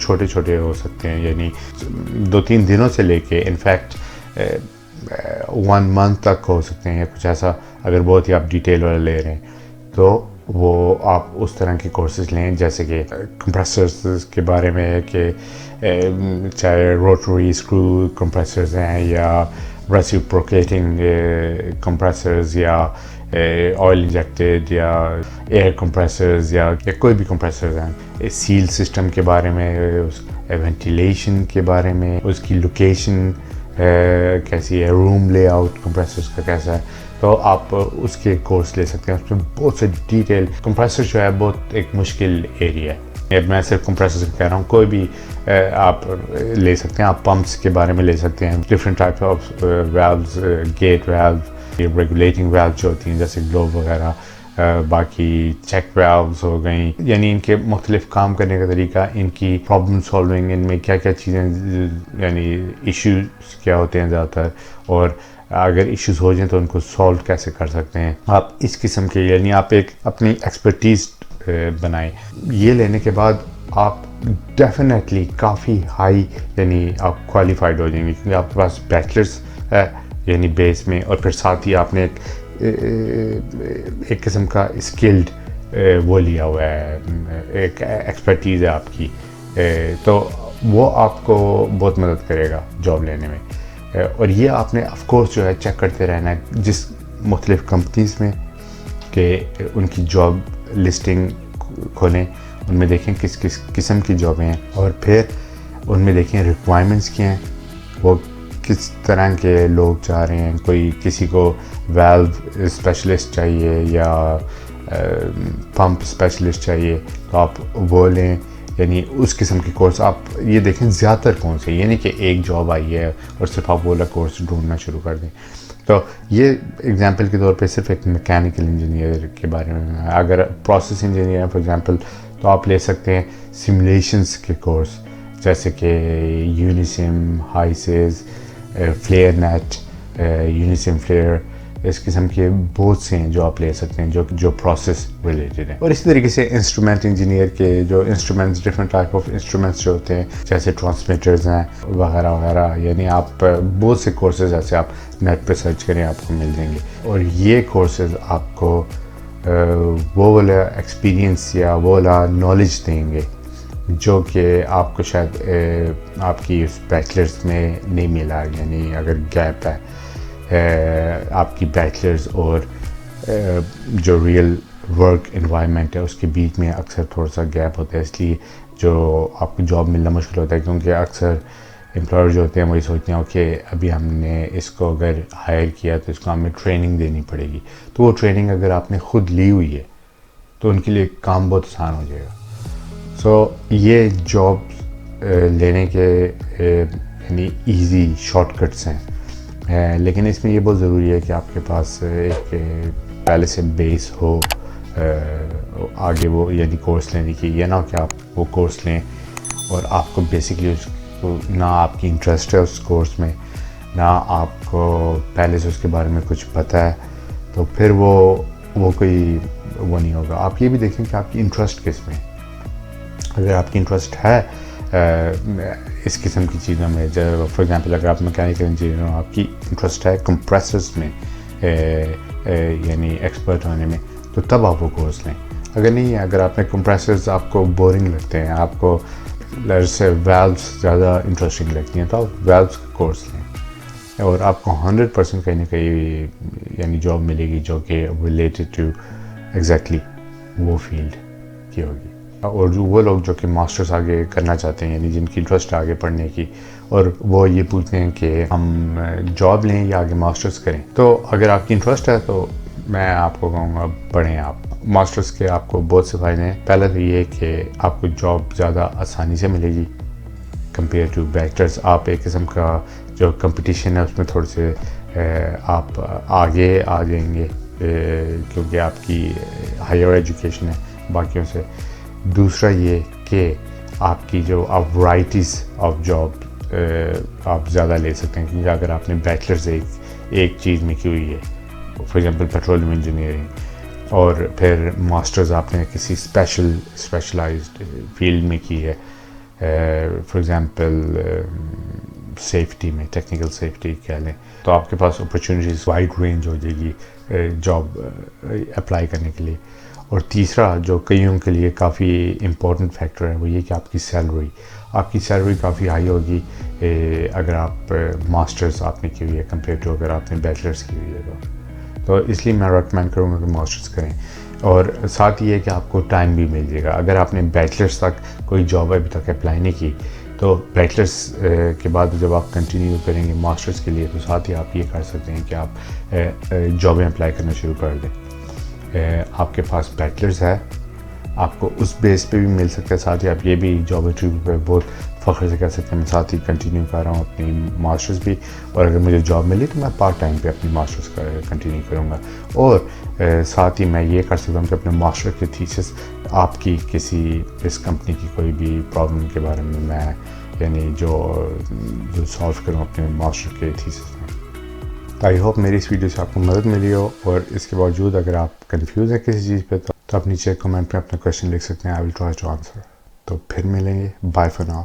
چھوٹے چھوٹے ہو سکتے ہیں, یعنی 2-3 دنوں سے لے کے انفیکٹ 1 month تک ہو سکتے ہیں یا کچھ ایسا, اگر بہت ہی آپ ڈیٹیل والا لے رہے ہیں تو وہ آپ اس طرح کے کورسز لیں, جیسے کہ کمپریسرز کے بارے میں ہے کہ چاہے روٹری اسکرو کمپریسرز ہیں یا ریسیپروکیٹنگ کمپریسرز یا آئل انجیکٹیڈ یا ایئر کمپریسرز یا کوئی بھی کمپریسرز ہیں, سیل سسٹم کے بارے میں, وینٹیلیشن کے بارے میں, اس کی لوکیشن کیسی ہے, روم لے آؤٹ کمپریسرز کا کیسا ہے, تو آپ اس کے کورس لے سکتے ہیں. اس میں بہت سے ڈیٹیل, کمپریسر جو ہے بہت ایک مشکل ایریا ہے. میں صرف کمپریسر کہہ رہا ہوں, کوئی بھی آپ لے سکتے ہیں. آپ پمپس کے بارے میں لے سکتے ہیں, different type of valves, gate valve, regulating valve جو ہوتی ہیں جیسے گلوب وغیرہ, باقی چیک ویلوز ہو گئیں, یعنی ان کے مختلف کام کرنے کا طریقہ, ان کی پرابلم سالونگ, ان میں کیا کیا چیزیں, یعنی ایشوز کیا ہوتے ہیں زیادہ تر, اور اگر ایشوز ہو جائیں تو ان کو سالو کیسے کر سکتے ہیں. آپ اس قسم کے, یعنی آپ ایک اپنی ایکسپرٹیز بنائیں. یہ لینے کے بعد آپ ڈیفینیٹلی کافی ہائی, یعنی آپ کوالیفائڈ ہو جائیں گے, کیونکہ آپ کے پاس بیچلرس ہے یعنی بیس میں, اور پھر ساتھ ہی آپ نے ایک قسم کا اسکلڈ وہ لیا ہوا ہے, ایک ایکسپرٹیز ہے آپ کی, تو وہ آپ کو بہت مدد کرے گا جاب لینے میں. اور یہ آپ نے آف کورس جو ہے چیک کرتے رہنا ہے جس مختلف کمپنیز میں, کہ ان کی جاب لسٹنگ کھولیں, ان میں دیکھیں کس کس قسم کی جابیں ہیں, اور پھر ان میں دیکھیں ریکوائرمنٹس کیا ہیں, وہ کس طرح کے لوگ چاہ رہے ہیں. کوئی کسی کو ویلو اسپیشلسٹ چاہیے یا پمپ اسپیشلسٹ چاہیے, تو آپ وہ لیں. یعنی اس قسم کے کورس آپ یہ دیکھیں زیادہ تر کون سے, یعنی کہ ایک جاب آئی ہے اور صرف آپ وہ والا کورس ڈھونڈنا شروع کر دیں. تو یہ ایگزامپل کے طور پہ صرف ایک میکینیکل انجینئر کے بارے میں. اگر پروسیس انجینئر فار ایگزامپل, تو آپ لے سکتے ہیں سمولیشنس کے کورس, جیسے کہ یونیسم, ہائیسز, فلیئر نیٹ, یونیسم فلیئر, اس قسم کے بہت سے ہیں جو آپ لے سکتے ہیں جو پروسیس ریلیٹڈ ہیں. اور اسی طریقے سے انسٹرومنٹ انجینئر کے جو instruments, different type of instruments جو ہوتے ہیں, جیسے ٹرانسمیٹرز ہیں وغیرہ وغیرہ, یعنی آپ بہت سے کورسز ایسے آپ نیٹ پہ سرچ کریں آپ کو مل جائیں گے. اور یہ کورسز آپ کو وہ والا ایکسپیرینس یا وہ والا نالج دیں گے جو کہ آپ کو شاید آپ کی اس بیچلرز میں نہیں ملا. یعنی اگر گیپ ہے آپ کی بیچلرز اور جو ریئل ورک انوائرمنٹ ہے اس کے بیچ میں اکثر تھوڑا سا گیپ ہوتا ہے, اس لیے جو آپ کو جاب ملنا مشکل ہوتا ہے, کیونکہ اکثر امپلائر جو ہوتے ہیں وہی سوچتے ہیں کہ ابھی ہم نے اس کو اگر ہائر کیا تو اس کو ہمیں ٹریننگ دینی پڑے گی, تو وہ ٹریننگ اگر آپ نے خود لی ہوئی ہے تو ان کے لیے کام بہت آسان ہو جائے گا. سو یہ جاب لینے کے یعنی ایزی شارٹ کٹس ہیں, لیکن اس میں یہ بہت ضروری ہے کہ آپ کے پاس ایک پہلے سے بیس ہو آگے وہ, یعنی کورس لینے کی. یہ نہ ہو کہ آپ وہ کورس لیں اور آپ کو بیسکلی اس کو نہ آپ کی انٹرسٹ ہے اس کورس میں, نہ آپ کو پہلے سے اس کے بارے میں کچھ پتہ ہے, تو پھر وہ کوئی وہ نہیں ہوگا. آپ یہ بھی دیکھیں کہ آپ کی انٹرسٹ کس میں. اگر آپ کی انٹرسٹ ہے اس قسم کی چیزوں میں, فار ایگزامپل اگر آپ میکینیکل انجینئر ہو, آپ کی انٹرسٹ ہے کمپریسرز میں یعنی ایکسپرٹ ہونے میں, تو تب آپ وہ کورس لیں. اگر نہیں ہے, اگر آپ نے کمپریسرز آپ کو بورنگ لگتے ہیں, آپ کو سے ویلوز زیادہ انٹرسٹنگ لگتی ہیں, تو آپ ویلوز کا کورس لیں اور آپ کو 100% کہیں نہ کہیں یعنی جاب ملے گی جو کہ ریلیٹڈ ٹو ایگزیکٹلی وہ فیلڈ کی ہوگی. اور وہ لوگ جو کہ ماسٹرز آگے کرنا چاہتے ہیں, یعنی جن کی انٹرسٹ آگے پڑھنے کی, اور وہ یہ پوچھتے ہیں کہ ہم جاب لیں یا آگے ماسٹرز کریں, تو اگر آپ کی انٹرسٹ ہے تو میں آپ کو کہوں گا پڑھیں آپ. ماسٹرز کے آپ کو بہت سے فائدے ہیں. پہلا تو یہ کہ آپ کو جاب زیادہ آسانی سے ملے گی کمپیئر ٹو بیچلرز. آپ ایک قسم کا جو کمپٹیشن ہے اس میں تھوڑے سے آپ آگے آ جائیں گے کیونکہ آپ کی ہائر ایجوکیشن ہے باقیوں سے. دوسرا یہ کہ آپ کی جو آپ ورائٹیز آف جاب آپ زیادہ لے سکتے ہیں, کیونکہ اگر آپ نے بیچلرز ایک چیز میں کی ہوئی ہے, فار ایگزامپل پیٹرولیم انجینئرنگ, اور پھر ماسٹرز آپ نے کسی اسپیشلائزڈ فیلڈ میں کی ہے, فار ایگزامپل سیفٹی میں ٹیکنیکل سیفٹی کہہ لیں تو آپ کے پاس اپرچونیٹیز وائڈ رینج ہو جائے گی جاب اپلائی کرنے کے لیے. اور تیسرا جو کئیوں کے لیے کافی امپورٹنٹ فیکٹر ہے وہ یہ کہ آپ کی سیلری کافی ہائی ہوگی اگر آپ ماسٹرز آپ نے کی ہوئی ہے کمپیئر ٹو اگر آپ نے بیچلرس کی ہوئی ہے تو اس لیے میں ریکمینڈ کروں گا کہ ماسٹرز کریں. اور ساتھ یہ ہے کہ آپ کو ٹائم بھی مل جائے گا. اگر آپ نے بیچلرس تک کوئی جاب ابھی تک اپلائی نہیں کی تو بیچلرس کے بعد جب آپ کنٹینیو کریں گے ماسٹرز کے لیے تو ساتھ ہی آپ یہ کر سکتے ہیں کہ آپ جابیں اپلائی کرنا شروع کر دیں. آپ کے پاس بیچلرز ہے آپ کو اس بیس پہ بھی مل سکتا ہے. ساتھ ہی آپ یہ بھی جاب انٹرویو پہ بہت فخر سے کہہ سکتے ہیں میں ساتھ ہی کنٹینیو کر رہا ہوں اپنی ماسٹرز بھی, اور اگر مجھے جاب ملی تو میں پارٹ ٹائم پہ اپنی ماسٹرز کنٹینیو کروں گا. اور ساتھ ہی میں یہ کر سکتا ہوں کہ اپنے ماسٹر کے تھیسس آپ کی کسی اس کمپنی کی کوئی بھی پرابلم کے بارے میں یعنی جو سالو کروں اپنے ماسٹر کے تھیسس میں. آئی ہوپ میری اس ویڈیو سے آپ کو مدد ملی ہو, اور اس کے باوجود اگر آپ کنفیوز ہیں کسی چیز پہ تو آپ نیچے کمنٹ میں اپنا کویشچن لکھ سکتے ہیں. I will try to answer. تو پھر ملیں گے. Bye for now.